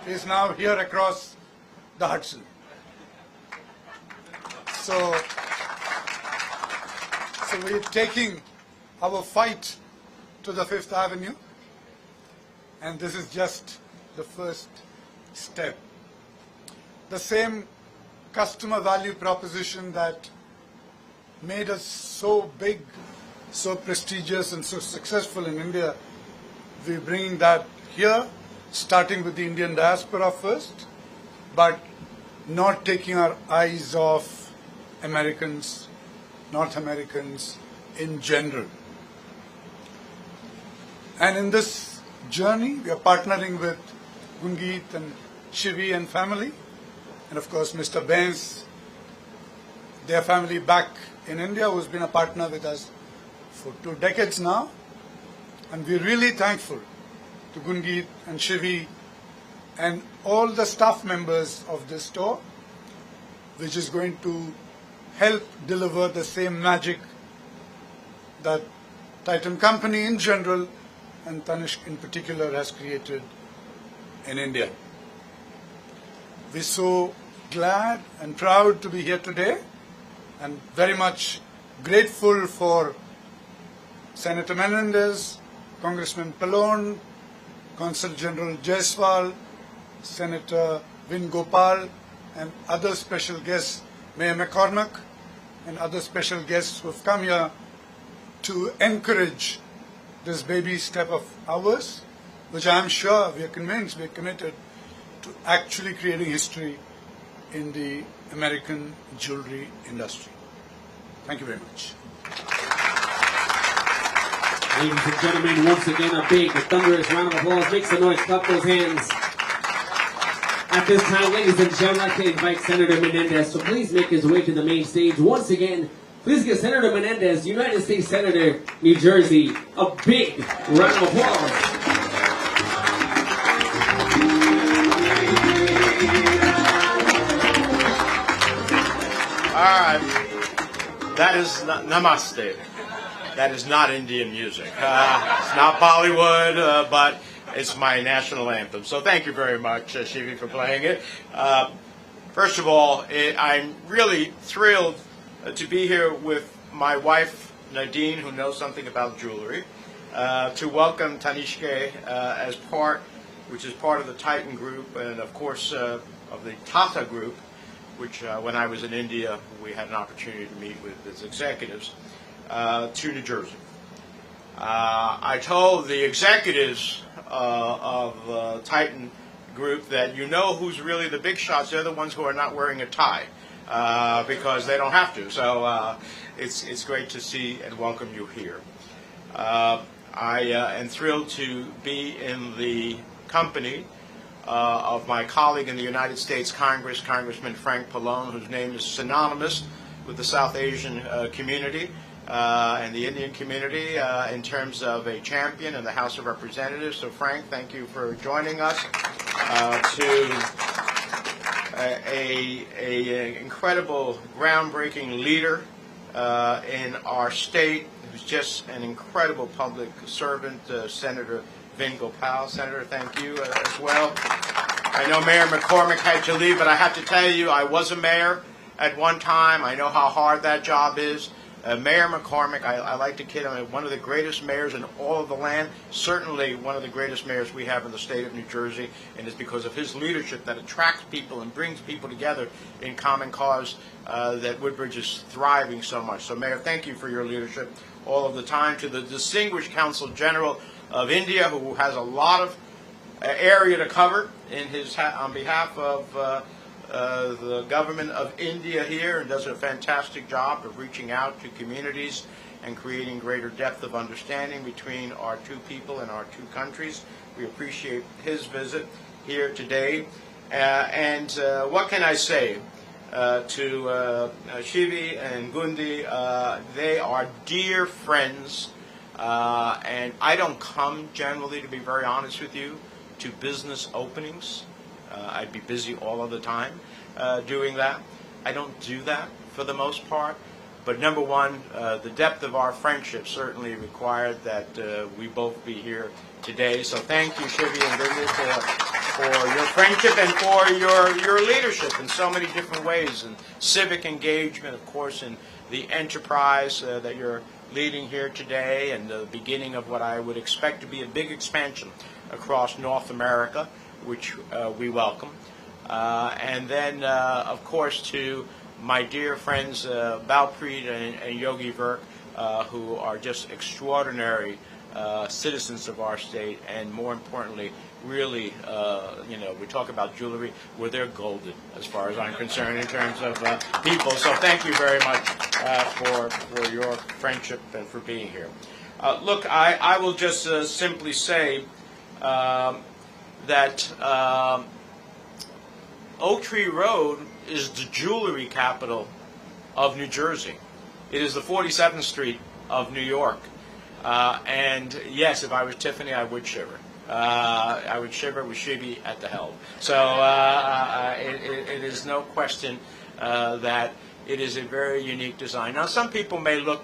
is now here across the Hudson. So we're taking our fight to the Fifth Avenue, and this is just the first step. The same customer value proposition that made us so big, so prestigious and so successful in India, we're bringing that here, starting with the Indian diaspora first, but not taking our eyes off Americans, North Americans in general. And in this journey, we are partnering with Gungeet and Shivi and family, and of course Mr. Bains, their family back in India, who's been a partner with us for 2 decades now. And we're really thankful to Gungeet and Shivi and all the staff members of this store, which is going to help deliver the same magic that Titan Company in general and Tanishq in particular has created in India. We're so glad and proud to be here today, and very much grateful for Senator Menendez, Congressman Pallone, Consul General Jaiswal, Senator Vin Gopal, and other special guests, Mayor McCormick, and other special guests who have come here to encourage this baby step of ours, which I'm sure, we are convinced, we are committed to actually creating history in the American jewelry industry. Thank you very much. Ladies and gentlemen, once again, a big, thunderous round of applause. Make some noise, clap those hands. At this time, ladies and gentlemen, I'd like to invite Senator Menendez to please make his way to the main stage. Once again, please give Senator Menendez, United States Senator, New Jersey, a big round of applause. All right. That is Namaste. That is not Indian music. It's not Bollywood, but it's my national anthem. So thank you very much, Shivi, for playing it. First of all, I'm really thrilled to be here with my wife, Nadine, who knows something about jewelry, to welcome Tanishq as part, which is part of the Titan Group, and of course of the Tata Group, which when I was in India, we had an opportunity to meet with its executives, to New Jersey. I told the executives of Titan Group that you know who's really the big shots. They're the ones who are not wearing a tie because they don't have to. So it's great to see and welcome you here. I am thrilled to be in the company of my colleague in the United States Congress, Congressman Frank Pallone, whose name is synonymous with the South Asian community and the Indian community in terms of a champion in the House of Representatives. So Frank, thank you for joining us to an incredible, groundbreaking leader in our state, who's just an incredible public servant, Senator Vin Gopal. Senator, thank you as well. I know Mayor McCormick had to leave, but I have to tell you, I was a mayor at one time. I know how hard that job is. Mayor McCormick, I like to kid him, one of the greatest mayors in all of the land, certainly one of the greatest mayors we have in the state of New Jersey, and it's because of his leadership that attracts people and brings people together in common cause that Woodbridge is thriving so much. So Mayor, thank you for your leadership all of the time. To the distinguished Consul General of India, who has a lot of area to cover in his on behalf of the government of India here, and does a fantastic job of reaching out to communities and creating greater depth of understanding between our two people and our two countries. We appreciate his visit here today. And what can I say to Shivi and Gundi? They are dear friends, and I don't come generally, to be very honest with you, to business openings. I'd be busy all of the time doing that. I don't do that for the most part, But number one, the depth of our friendship certainly required that we both be here today. So thank you, Shivi and Vinny, for your friendship and for your leadership in so many different ways, and civic engagement, of course, in the enterprise that you're leading here today, and the beginning of what I would expect to be a big expansion across North America, which we welcome. And then, of course, to my dear friends Balpreet and Yogi Virk, who are just extraordinary citizens of our state, and more importantly, really, we talk about jewelry, well, they're golden as far as I'm concerned in terms of people. So thank you very much for your friendship and for being here. Look, I will just simply say that Oak Tree Road is the jewelry capital of New Jersey. It is the 47th Street of New York. And yes, if I was Tiffany, I would shiver. I would shiver with Shivi at the helm. So it is no question that it is a very unique design. Now, some people may look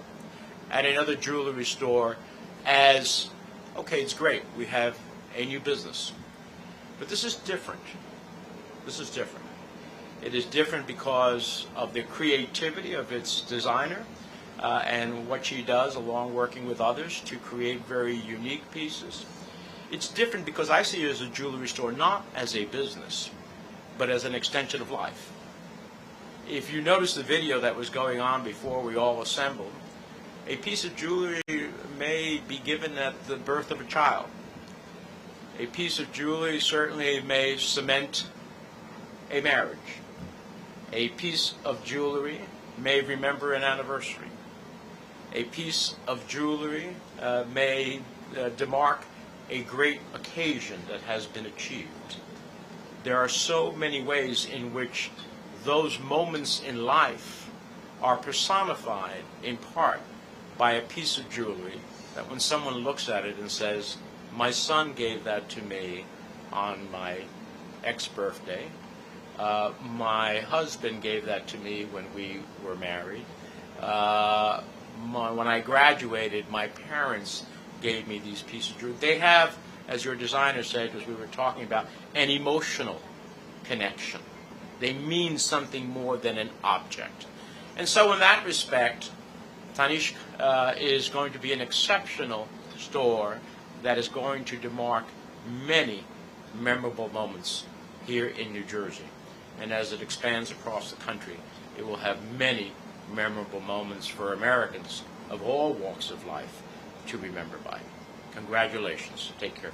at another jewelry store as, okay, it's great, we have a new business. But this is different. This is different. It is different because of the creativity of its designer and what she does along working with others to create very unique pieces. It's different because I see it as a jewelry store not as a business, but as an extension of life. If you notice the video that was going on before we all assembled, a piece of jewelry may be given at the birth of a child. A piece of jewelry certainly may cement a marriage. A piece of jewelry may remember an anniversary. A piece of jewelry may demark a great occasion that has been achieved. There are so many ways in which those moments in life are personified in part by a piece of jewelry that when someone looks at it and says, my son gave that to me on my ex-birthday, my husband gave that to me when we were married, when I graduated, my parents gave me these pieces of jewelry. They have, as your designer said, as we were talking about, an emotional connection. They mean something more than an object. And so in that respect, Tanishq is going to be an exceptional store that is going to demark many memorable moments here in New Jersey. And as it expands across the country, it will have many memorable moments for Americans of all walks of life to remember by. Congratulations. Take care.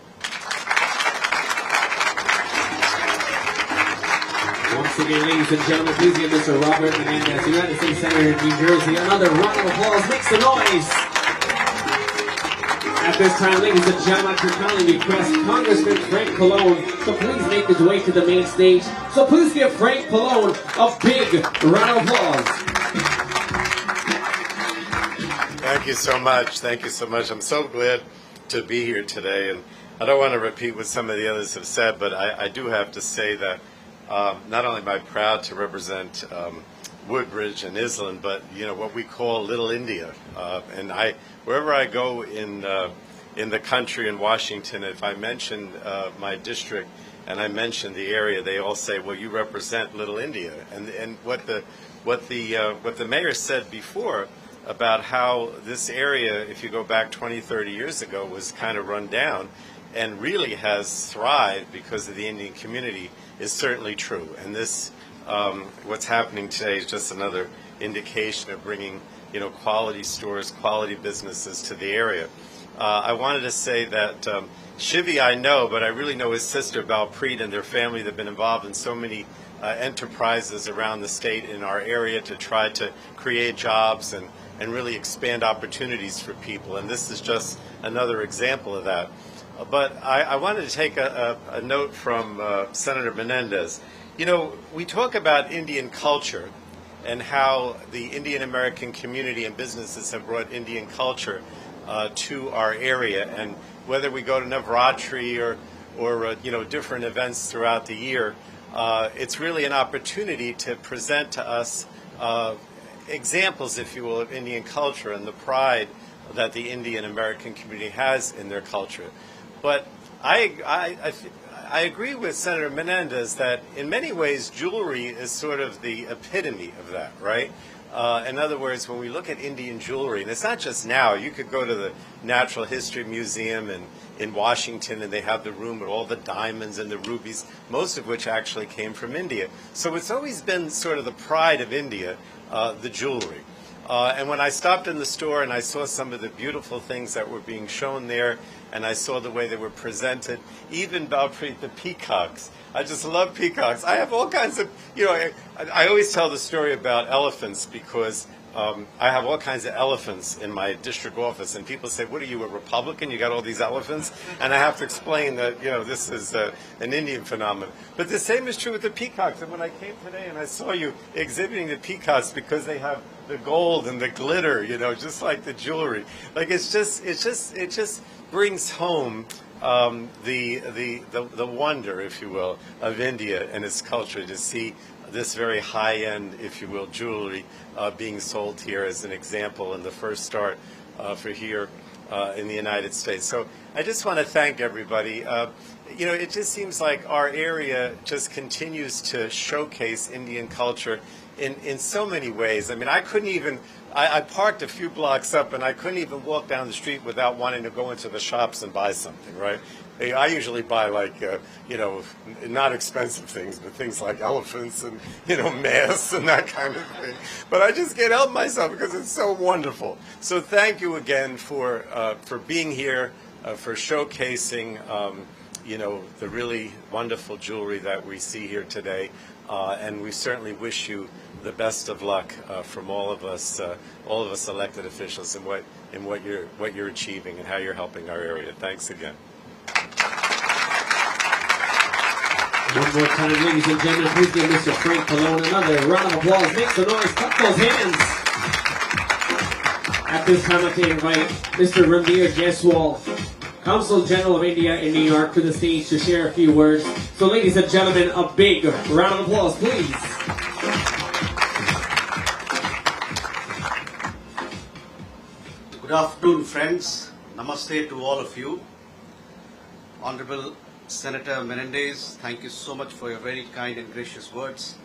Once again, ladies and gentlemen, please give Mr. Robert Menendez, United States Senator of New Jersey, another round of applause. Make some noise. At this time, ladies and gentlemen, I kindly request Congressman Frank Pallone to please make his way to the main stage. So please give Frank Pallone a big round of applause. Thank you so much. Thank you so much. I'm so glad to be here today. And I don't want to repeat what some of the others have said, but I do have to say that not only am I proud to represent Woodbridge and Island, but what we call Little India. And wherever I go in the country in Washington, if I mention my district and I mention the area, they all say, "Well, you represent Little India." And what the mayor said before about how this area, if you go back 20, 30 years ago, was kind of run down and really has thrived because of the Indian community is certainly true. And this, what's happening today is just another indication of bringing, quality stores, quality businesses to the area. I wanted to say that Shivi I know, but I really know his sister Balpreet and their family. They've been involved in so many enterprises around the state in our area to try to create jobs and really expand opportunities for people. And this is just another example of that. But I wanted to take a note from Senator Menendez. We talk about Indian culture and how the Indian American community and businesses have brought Indian culture to our area. And whether we go to Navratri or different events throughout the year, it's really an opportunity to present to us examples, if you will, of Indian culture and the pride that the Indian American community has in their culture. But I agree with Senator Menendez that in many ways jewelry is sort of the epitome of that, right? In other words, when we look at Indian jewelry, and it's not just now, you could go to the Natural History Museum in Washington and they have the room with all the diamonds and the rubies, most of which actually came from India. So it's always been sort of the pride of India, the jewelry. And when I stopped in the store and I saw some of the beautiful things that were being shown there, and I saw the way they were presented, even Balpreet, the peacocks. I just love peacocks. I have all kinds of, I always tell the story about elephants because I have all kinds of elephants in my district office, and people say, what are you, a Republican? You got all these elephants? And I have to explain that, this is an Indian phenomenon. But the same is true with the peacocks. And when I came today and I saw you exhibiting the peacocks because they have the gold and the glitter, just like the jewelry. Like it just brings home the wonder, if you will, of India and its culture to see this very high-end, if you will, jewelry being sold here as an example and the first start for here in the United States. So I just want to thank everybody. It just seems like our area just continues to showcase Indian culture in so many ways. I mean, I couldn't even, I parked a few blocks up and I couldn't even walk down the street without wanting to go into the shops and buy something, right? I usually buy like, not expensive things, but things like elephants and, masks and that kind of thing. But I just can't help myself because it's so wonderful. So thank you again for being here, for showcasing, the really wonderful jewelry that we see here today. And we certainly wish you the best of luck from all of us elected officials in what you're achieving and how you're helping our area. Thanks again. One more time, ladies and gentlemen, please give Mr. Frank Pallone another round of applause. Make some noise, clap those hands. At this time, I'd like to invite Mr. Ranveer Jaiswal, Consul General of India in New York, to the stage to share a few words. So, ladies and gentlemen, a big round of applause, please. Good afternoon, friends. Namaste to all of you. Honorable Senator Menendez, thank you so much for your very kind and gracious words.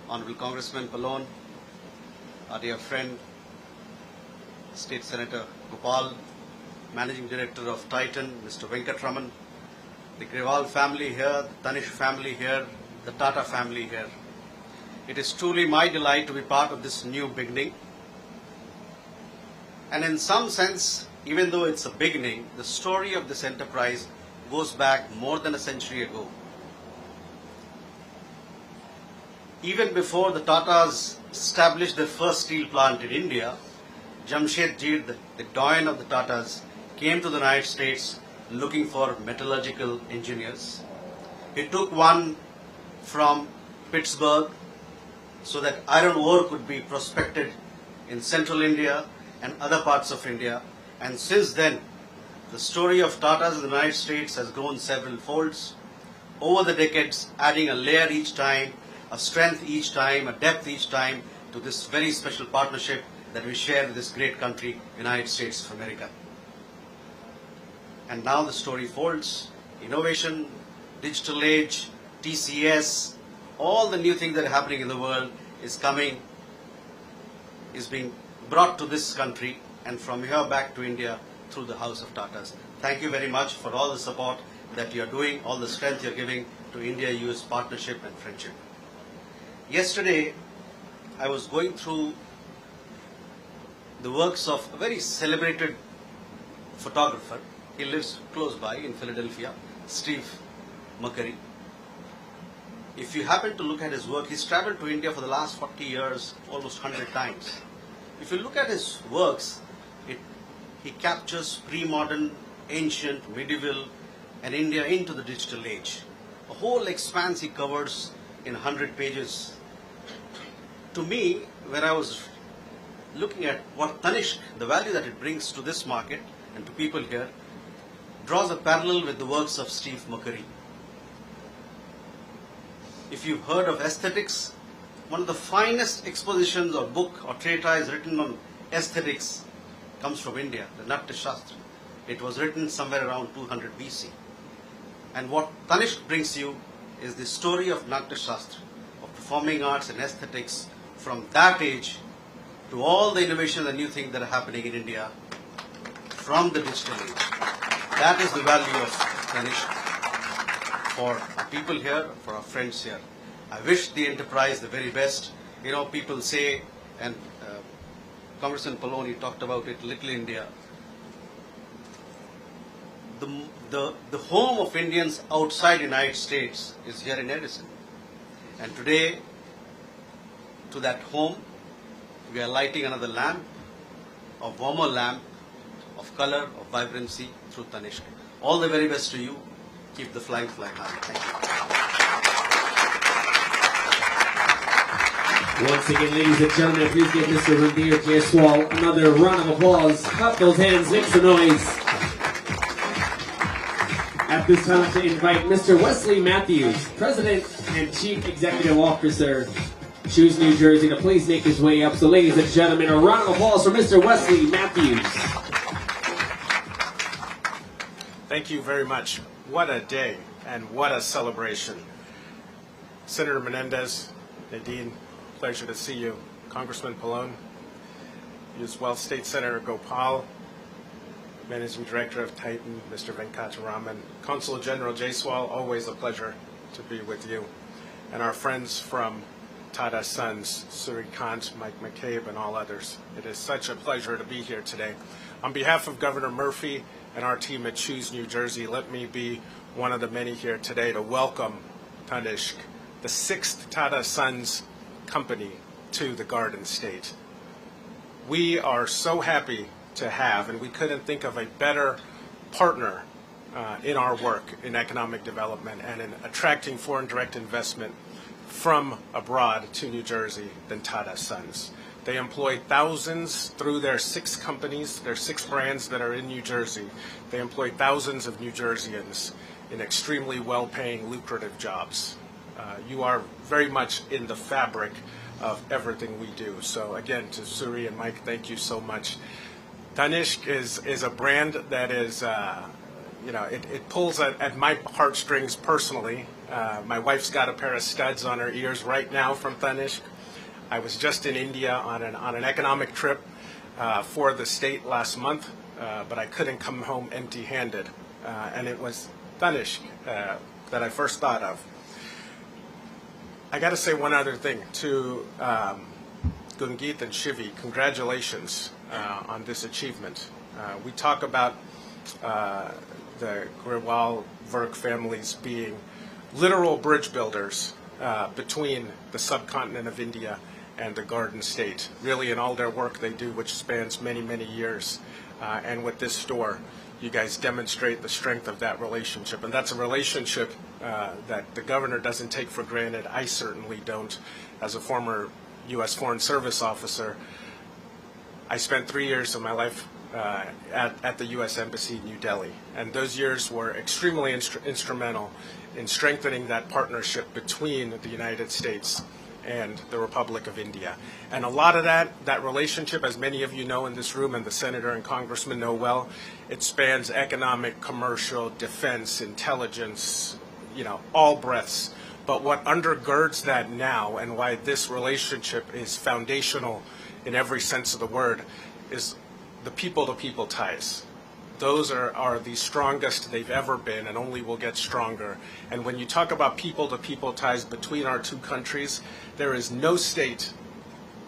Honorable Congressman Pallone, our dear friend, State Senator Gopal, Managing Director of Titan, Mr. Venkatraman, the Grewal family here, the Tanish family here, the Tata family here. It is truly my delight to be part of this new beginning. And in some sense, even though it's a beginning, the story of this enterprise goes back more than a century ago. Even before the Tatas established their first steel plant in India, Jamshedji, the doyen of the Tatas, came to the United States looking for metallurgical engineers. He took one from Pittsburgh so that iron ore could be prospected in central India and other parts of India. And since then, the story of Tatas in the United States has grown several folds over the decades, adding a layer each time, a strength each time, a depth each time to this very special partnership that we share with this great country, United States of America. And now the story folds. Innovation, digital age, TCS, all the new things that are happening in the world is being brought to this country and from here back to India through the House of Tatas. Thank you very much for all the support that you are doing, all the strength you are giving to India-US partnership and friendship. Yesterday, I was going through the works of a very celebrated photographer. He lives close by in Philadelphia, Steve McCurry. If you happen to look at his work, he's traveled to India for the last 40 years, almost 100 times. If you look at his works, he captures pre-modern, ancient, medieval, and India into the digital age. A whole expanse he covers in 100 pages. To me, when I was looking at what Tanishq, the value that it brings to this market and to people here, draws a parallel with the works of Steve McCurry. If you've heard of aesthetics, one of the finest expositions or book or treatise written on aesthetics comes from India, the Natya Shastra. It was written somewhere around 200 BC. And what Tanishq brings you is the story of Natya Shastra, of performing arts and aesthetics from that age to all the innovations and new things that are happening in India from the digital age. That is the value of Tanishq for our people here, for our friends here. I wish the enterprise the very best. You know, people say, and Congressman Paloni talked about it, Little India. The home of Indians outside the United States is here in Edison. And today, to that home, we are lighting another lamp, a warmer lamp of color, of vibrancy through Tanishq. All the very best to you. Keep the flying flag high. Thank you. Once again, ladies and gentlemen, please give Mr. Randir Jaiswal another round of applause. Clap those hands, make some noise. At this time, I'd like to invite Mr. Wesley Matthews, President and Chief Executive Officer, Choose New Jersey, to please make his way up. So, ladies and gentlemen, a round of applause for Mr. Wesley Matthews. Thank you very much. What a day and what a celebration. Senator Menendez, Nadine, pleasure to see you. Congressman Pallone, you as well, State Senator Gopal, Managing Director of Titan, Mr. Venkataraman, Consul General Jaiswal, always a pleasure to be with you. And our friends from Tata Sons, Surikant, Mike McCabe, and all others. It is such a pleasure to be here today. On behalf of Governor Murphy and our team at Choose New Jersey, let me be one of the many here today to welcome Tanishq, the 6th Tata Sons company, to the Garden State. We are so happy to have, and we couldn't think of a better partner in our work in economic development and in attracting foreign direct investment from abroad to New Jersey than Tata Sons. They employ thousands through their 6 companies, their 6 brands that are in New Jersey. They employ thousands of New Jerseyans in extremely well-paying, lucrative jobs. You are very much in the fabric of everything we do. So again, to Suri and Mike, thank you so much. Tanishq is a brand that is, it pulls at my heartstrings personally. My wife's got a pair of studs on her ears right now from Tanishq. I was just in India on an economic trip for the state last month, but I couldn't come home empty-handed. And it was Tanishq that I first thought of. I got to say one other thing to Gungeet and Shivi. Congratulations on this achievement. We talk about the Grewal Virk families being literal bridge builders between the subcontinent of India and the Garden State, really in all their work they do, which spans many, many years. And with this store, you guys demonstrate the strength of that relationship. And that's a relationship that the governor doesn't take for granted. I certainly don't. As a former U.S. Foreign Service officer, I spent 3 years of my life at the U.S. Embassy in New Delhi. And those years were extremely instrumental in strengthening that partnership between the United States and the Republic of India. And a lot of that relationship, as many of you know in this room and the senator and congressman know well, it spans economic, commercial, defense, intelligence, all breadths. But what undergirds that now, and why this relationship is foundational in every sense of the word, is the people-to-people ties. Those are the strongest they've ever been and only will get stronger. And when you talk about people-to-people ties between our two countries, there is no state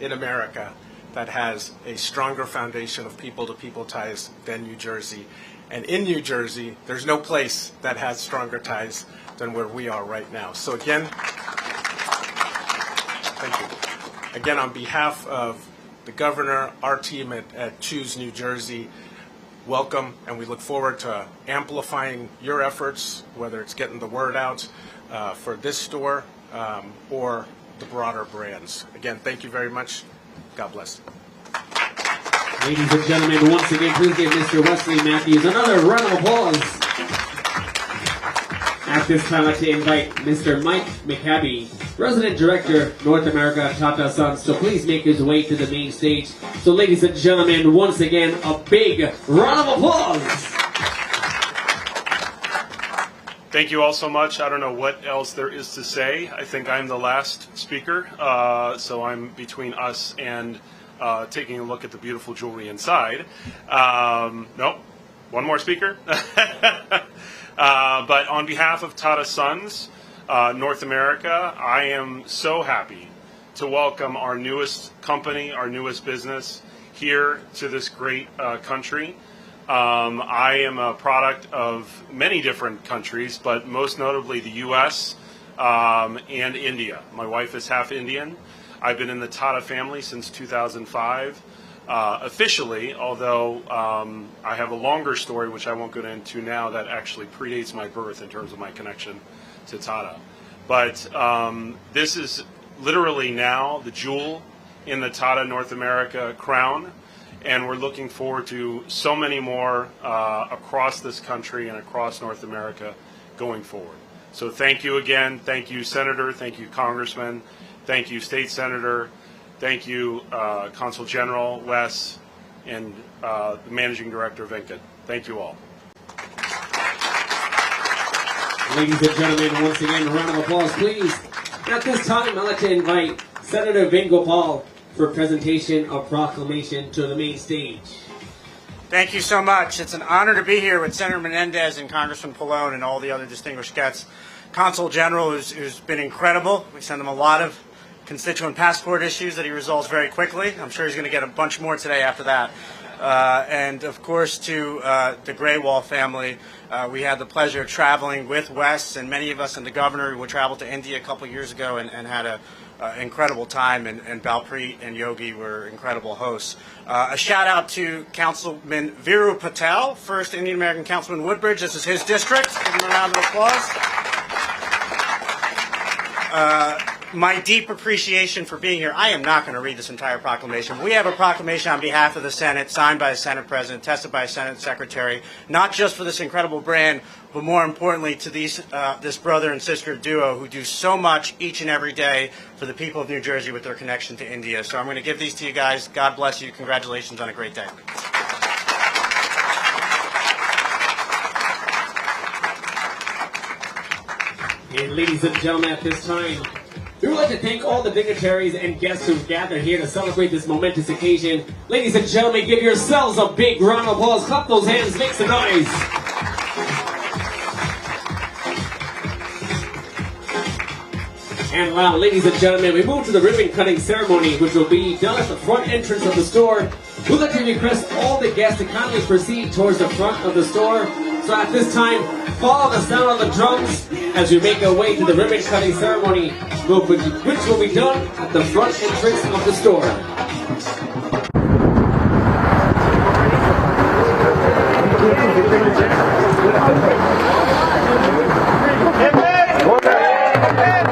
in America that has a stronger foundation of people-to-people ties than New Jersey. And in New Jersey, there's no place that has stronger ties than where we are right now. So again, thank you. Again, on behalf of the governor, our team at Choose New Jersey, welcome, and we look forward to amplifying your efforts, whether it's getting the word out for this store or the broader brands. Again, thank you very much. God bless. Ladies and gentlemen, once again, please give Mr. Wesley Matthews another round of applause. At this time, I'd like to invite Mr. Mike McCabe, Resident Director, North America, Tata Sons, to please make his way to the main stage. So ladies and gentlemen, once again, a big round of applause. Thank you all so much. I don't know what else there is to say. I think I'm the last speaker, so I'm between us and taking a look at the beautiful jewelry inside. Nope, one more speaker. But on behalf of Tata Sons, North America, I am so happy to welcome our newest company, our newest business here to this great country. I am a product of many different countries, but most notably the U.S. And India. My wife is half Indian. I've been in the Tata family since 2005, officially, although I have a longer story, which I won't go into now, that actually predates my birth in terms of my connection to Tata. But this is literally now the jewel in the Tata North America crown. And we're looking forward to so many more across this country and across North America going forward. So thank you again. Thank you, Senator. Thank you, Congressman. Thank you, State Senator. Thank you, Consul General Wes, and the Managing Director Venkat. Thank you all. Ladies and gentlemen, once again, a round of applause, please. At this time, I'd like to invite Senator Vengopal for presentation of proclamation to the main stage. Thank you so much. It's an honor to be here with Senator Menendez and Congressman Pallone and all the other distinguished guests. Consul General, who's been incredible. We send him a lot of constituent passport issues that he resolves very quickly. I'm sure he's going to get a bunch more today after that. And of course, to the Graywall family, we had the pleasure of traveling with Wes and many of us and the governor. We traveled to India a couple years ago and had a incredible time, and Balpreet and Yogi were incredible hosts. A shout out to Councilman Viru Patel, first Indian American Councilman Woodbridge. This is his district. Give him a round of applause. My deep appreciation for being here. I am not going to read this entire proclamation. We have a proclamation on behalf of the Senate, signed by the Senate President, tested by a Senate Secretary, not just for this incredible brand, but more importantly to this brother and sister duo who do so much each and every day for the people of New Jersey with their connection to India. So I'm going to give these to you guys. God bless you. Congratulations on a great day. And ladies and gentlemen, at this time, we would like to thank all the dignitaries and guests who've gathered here to celebrate this momentous occasion. Ladies and gentlemen, give yourselves a big round of applause. Clap those hands, make some noise. And now, ladies and gentlemen, we move to the ribbon cutting ceremony, which will be done at the front entrance of the store. We'd like to request all the guests to kindly proceed towards the front of the store. So at this time, follow the sound of the drums as we make our way to the ribbon cutting ceremony, which will be done at the front entrance of the store. Okay.